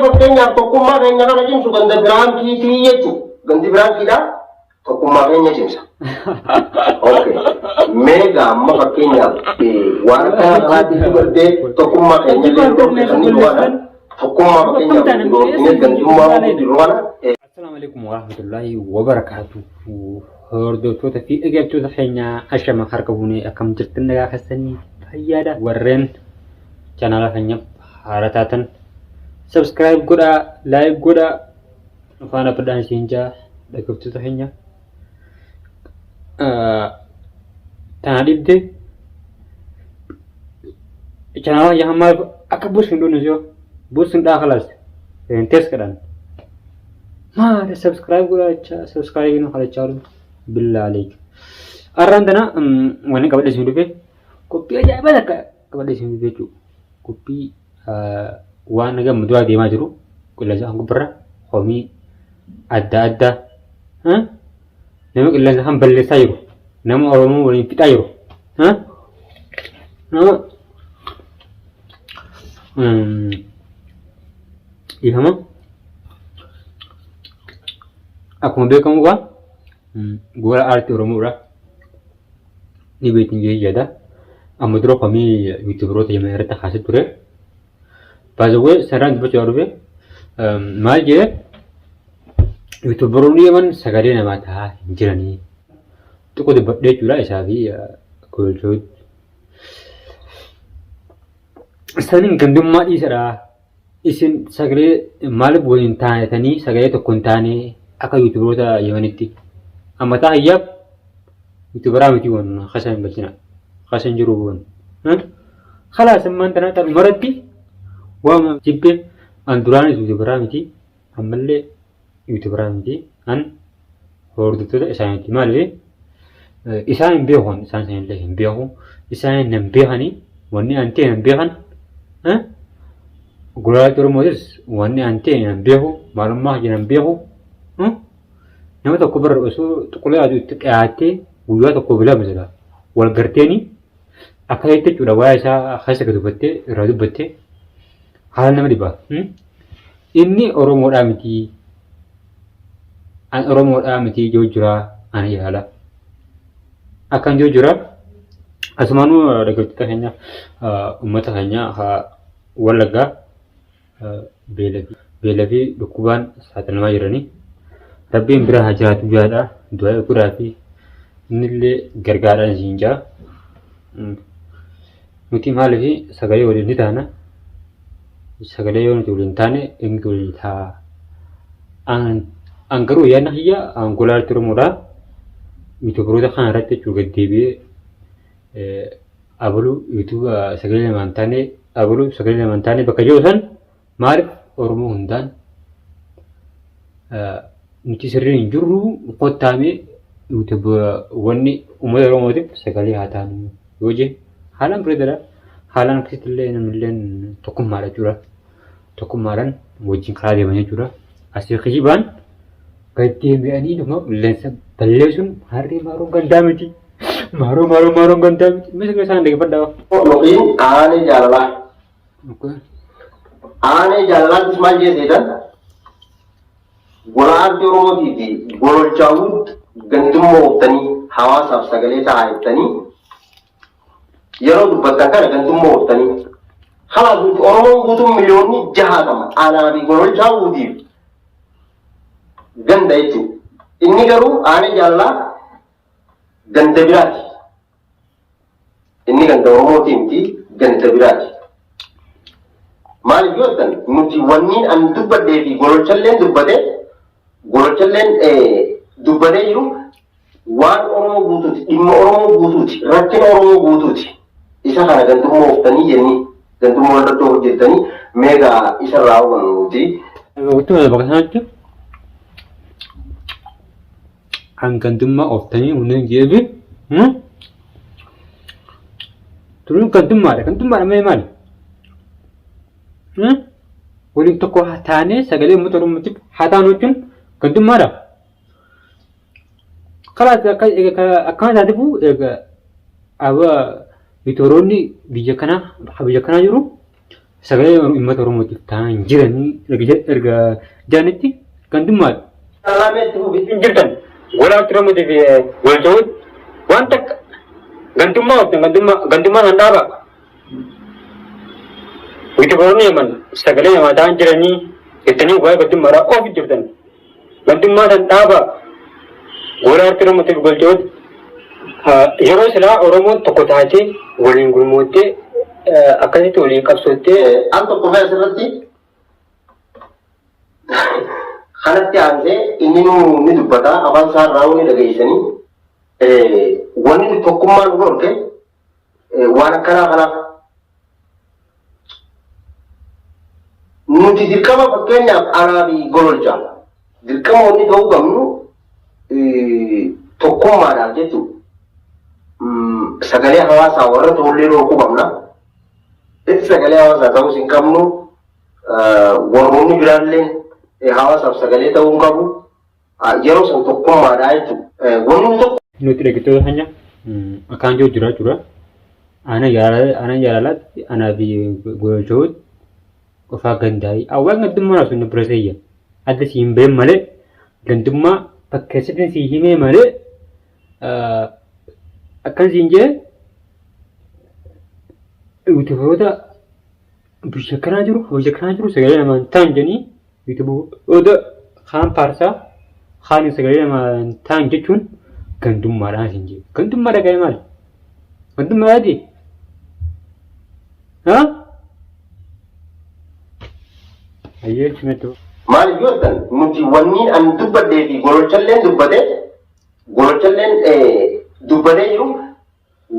fakkeenya tokkummaa keenya kana cimsu ganda biraankiitii jechuudha. Gandi biraankiidha tokkummaa keenya cimsa. Okay. Mega amma fakkeenyaaf waan kanaatiin dubartee tokkummaa keenya illee dhooftanii duwwaadha. Tokkummaa fakkeenyaaf dhooftanii gandummaa duwwaadha. Assalamu alaikum warahmatullahi wabarakatuh. Hordoftoota fi dhaggeeffattoota keenya ashama harka fuunee akkam jirtan nagaa keessanii fayyaadha. Warreen channel keenya haaraa taatan subscribe godhaa, like godhaa. Faana fadhaan isiin jaa dhaggeeffattoota keenya. Tana dhibde channel yang maal akka bosin doon isoo bosin dhaa khalas tes kadhan. ما سبسكرايب ولا سبسكرايب إنه خلاص شارو بالله عليك. أرندنا وانا قبل اسمه دفع كوبي أجا بدك قبل اسمه دفع جو كوبي وانا قام مدوا دي ما جرو كل جاه برا خمي أدا ها نمك إلا هم بلي سايرو نم أرمو ولين في تايرو ها يفهمون aku beekamu kan gua arti Oromoodha ni beekin jechuudha amma dura kami youtuberoota yema irratti haasaa ture baazawee saraan dubbachaa dhufe maal jedhe youtuberoonni yeman sagalee namaa ta'aa hin jiranii xiqqoo dubbadhee jechuudha isaa fi gochoot isaaniin gandummaa dhiisadha isin sagalee maaliif waliin taa'anii sagalee tokko hin taane akka youtuberoota yemanitti amma taa'iyyaaf youtuberaa miti wan khasan balchina khasan jiru wan خلاص ما انت ناتر مرتي وما جيب ان دوران youtuberaa miti ammallee youtuberaa miti an hordoftoota isaaniiti maaliif isaan hin beekon isaan sanillee hin beeku isaan hin beekani wanni antee hin beekan gurraa Oromootis wanni antee hin beeku maalummaa hin beeku nama tokko bar osoo tuqulee aduu itti dhiyaatee guyyaa tokko bilaa misala wal garteeni akka jechuudha waa isaa keessa gad dubbattee irraa dubbattee haala nama dhibaa inni Oromoodhaa miti an Oromoodhaa miti ijoo jiraa ana yaala akkan ijoo jiraa asumaanuu dhaggeeffattoota keenya uummata keenya Wallaggaa beelaa fi dhukkubaan saaxilamaa jiranii Rabbiin bira hajjaatu jaadha du'aa guraa fi innillee gargaaraan siin jaa nuti maaliif sagalee waliin ni taana sagalee yoo nuti waliin taane inni waliin taa an garuu yaadna hiyya an golaa Oromoodha youtuberoota kana irratti jechuu gad deebi'ee abaluu youtube sagalee lamaan taane abaluu sagalee lamaan taane bakka jiru san maaliif Oromoo hundaan nuti sirriin hin jirru qottaame YouTube wanni uummata Oromootiif sagalee haa taanu yoo jee haalaan bareedaadha haalaan akkasittillee namilleen tokkummaadha jechuudha tokkummaadhaan wajjin karaa deeman jechuudha asii kijibaan gad deebi'anii dhuma qilleensa balleessuun harree maaroon gandaa miti maaroon gandaa miti mee sagalee isaan dhaggeeffadhaa yookiin aanee jaalalaa aanee jaalalaatis maal jeeseedhaan Golaanti Oromootii fi gololchaawwan gandummaa oftanii hawaasaaf sagalee ta'aa jettanii yeroo dubbatan kana gandummaa oftanii kalaas nuti Oromoon guutuun miliyoonni 60 aanaa fi gololchaawwaniif ganda jechuudha. Inni garuu aanee jaalalaa ganda biraati. Inni ganda Oromootii miti ganda biraati. Maaliif yoo ta'an nuti wanniin an dubbadhee fi gololchalleen dubbadee gololchalleen dubbatee jiru waan Oromoo guutuuti dhimma Oromoo guutuuti rakkina Oromoo guutuuti isa kana gandummaa oftanii jennii gandummaa walirratti hojjettanii meegaa isarraa hubannuuti. Wantoota bakka sanatti kan gandummaa oftanii hundeen jeebi turuun gandummaadha mee maali? waliin tokko taanee sagalee uummata Oromootiif haa taanu jechuun gandummaadha. Karaa akkana taatifu aba youtuberoonni biyya kanaa jiru sagalee uummata Oromootiif ta'an jiranii erga jaanitti gandummaadha. Alaamee itti fufi. Hin jirtan walaa Oromootiif walta'uun waan takka gandummaa kan dhaaba. Witiboroonni yaman sagalee namaa ta'an jiranii jettanii waa'ee gandummaadhaa of jirtan. Gandummaa kan dhaaba walaa Oromootiif walta'uun yeroo silaa Oromoon tokko taatee waliin gurmoottee akkasitti waliin qabsoottee Al tokko fa'aa asirratti kanatti aansee inni ni dubbata afaan isaa irraa ni dhageessanii wanni tokkummaan gorke waan akkanaa kanaaf nuti dirqama fakkeenyaaf aanaa fi gololchaa dirqama wanni ta'uu qabnu tokkummaadhaaf jechuudha. Sagalee hawaasaa warra tollee rookuu qabna. Sagalee hawaasaa ta'uu hin qabnu warroonni biraallee hawaasaaf sagalee ta'uu hin qabu. Yeroo san tokkummaadhaa jechuudha. Wanni tokko. Nuti dhaggeeffattoota keenya akkaan jiru jira. Ana jaalalaatti anaa fi gololchooti qofaa gandaa'ii. Awwaan gandummaa sun bira seeyya. Adda si hin beekne malee gandummaa bakka sirriin si himee malee akkan siin jee yuutuuboota biyya kanaa jiru sagalee namaan ta'an jedhanii yuutuuboota kaan paarsaa kaan sagalee namaan ta'an jechuun gandummaadhaan siin jee. Gandummaa dhaga'ee maali? Gandummaadhaati? Haa? Ayyee simettuu. Maaliif yoo ta'an nuti wanni an dubbadhee fi gololchalleen dubbatee jiru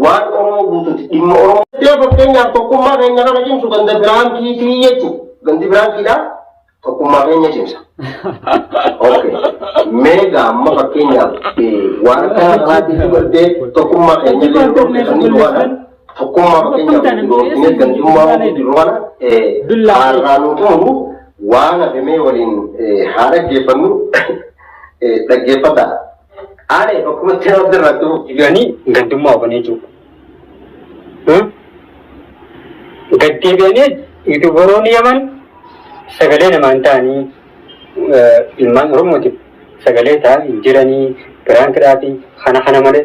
waan Oromoo guutuuti dhimma Oromoo. Fakkeenyaaf tokkummaa keenya kana cimsu ganda biraan kiitii jechuudha. Gandi biraan kiidhaa tokkummaa keenya cimsa. Meegaa amma fakkeenyaaf waan akka kanaatii dubartee tokkummaa keenya tokkummaa fakkeenyaaf gandummaa dirwana haarraa nu ta'u waan hafemee waliin haa dhaggeeffannu dhaggeeffata. Ani akkuma itti nama dirrattu Iganii gandummaa oofanii jiru. Gaddeebi'anii yuutuuboroonni yaman sagalee namaan ta'anii ilmaan Oromootiif sagalee ta'an jiranii biraan kidhaatii kana malee.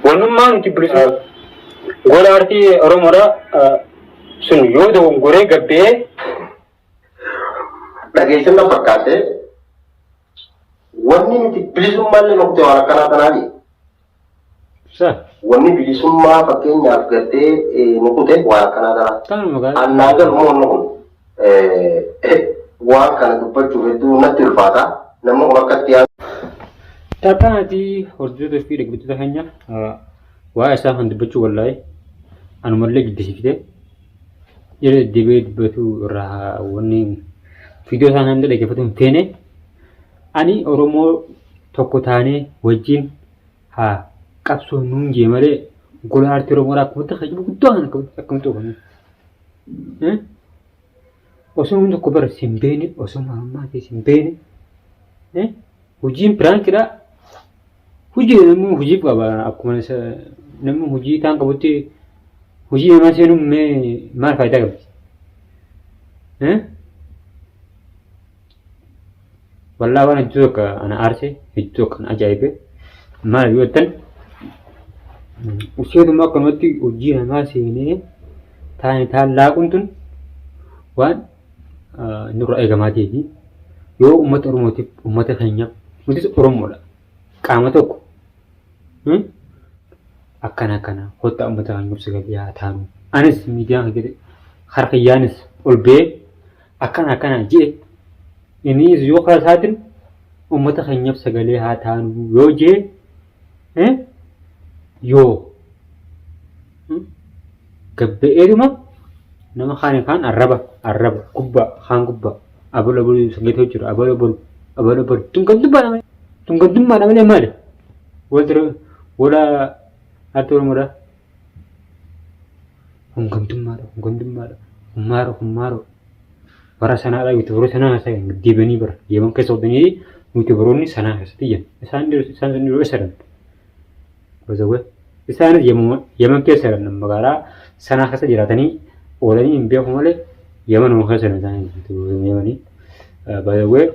Wannummaa nuti bilisuu gola aartii Oromoodhaa sun yoo dogongoree gabbee dhageessan na fakkaate wanni nuti bilisummaan nuti waan akkanaa kanaati. Wanni bilisummaa fakkeenyaaf gartee nukute waan akkanaa kanaa. Annaa galmoonni kun waan kana dubbachuuf hedduu natti ulfaata. Namni kun akkatti yaadu. Taataati hordoftoota fi dhaggeeffattoota keenya waa isaa kan dubbachuu wallaa'e anumallee jibbisiifte yeroo deebi'ee dubbatu irraa wanni viidiyoo isaa namni dhaggeeffatu hin feene ani Oromoo tokko taanee wajjin haa qabsoo nuun jee malee gola aartii Oromoodhaa akkuma tajaajila guddaa kan akkamitti oofame. Osoo namni tokko bara sin beene osoo maalummaa ta'e sin beene hojiin piraankiidhaa. Hojii namni hojii qaba akkuma namni hojii ta'an qabutti hojii namaa seenuun maal faayidaa qabdi? Wallaa waan hedduu tokko ana aarsee hedduu tokko ana ajaa'ibe maal yoo ta'an usheetuma akkanumatti hojii namaa seenee ta'an laaquun tun waan nurra eegamaa ta'eefi yoo uummata Oromootiif uummata keenyaaf nutis Oromoodha qaama tokko. Akkana kottaa uummata keenyaaf sagalee haa taanu. Anis miidiyaan harkayyaanis ol ba'ee akkana jee innis yoo karaa isaatiin uummata keenyaaf sagalee haa taanu yoo jee yoo gabba'eeduma nama kaan arraba gubbaa abol sagalee jira abol tungadummaadha malee maali? Wala aartii Oromoodhaa hummaaro bara sanaadhaa yuutuubaroonni sanaa haasa'an deebi'anii bara deeman keessa oolanii yuutuubaroonni sanaa keessatti iyyan isaan yeroo eessaadhan isaanis yeman keessa jiran magaalaa sanaa keessa jiraatanii oolanii hin beeku malee Yaman keessa hin taane Yamanii. By the way,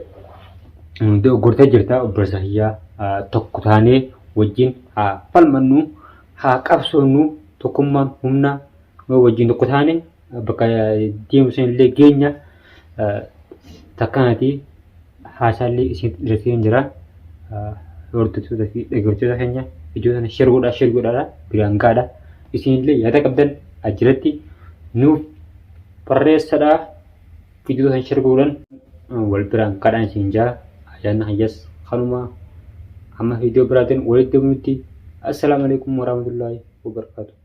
gurtee jirta obboleessa hiyyaa tokko taanee wajjin haa falmannu haa qabsoonnu tokkummaan humna wajjin tokko taane bakka deemsa illee geenya takkaanati haasaallee isin irratti hin jira hordoftoota fi dhaggeeffattoota keenya iddoo sana share godhaa biraan gaadha isinillee yaada qabdan achirratti nuuf barreessadhaa viidiyoo sana share godhaan wal biraan gaadhaan isin jaa ayyaana hayyaas kanuma amma viidiyoo biraatiin walitti deebinutti assalamu alaikum warahmatullahi wabarakatuh.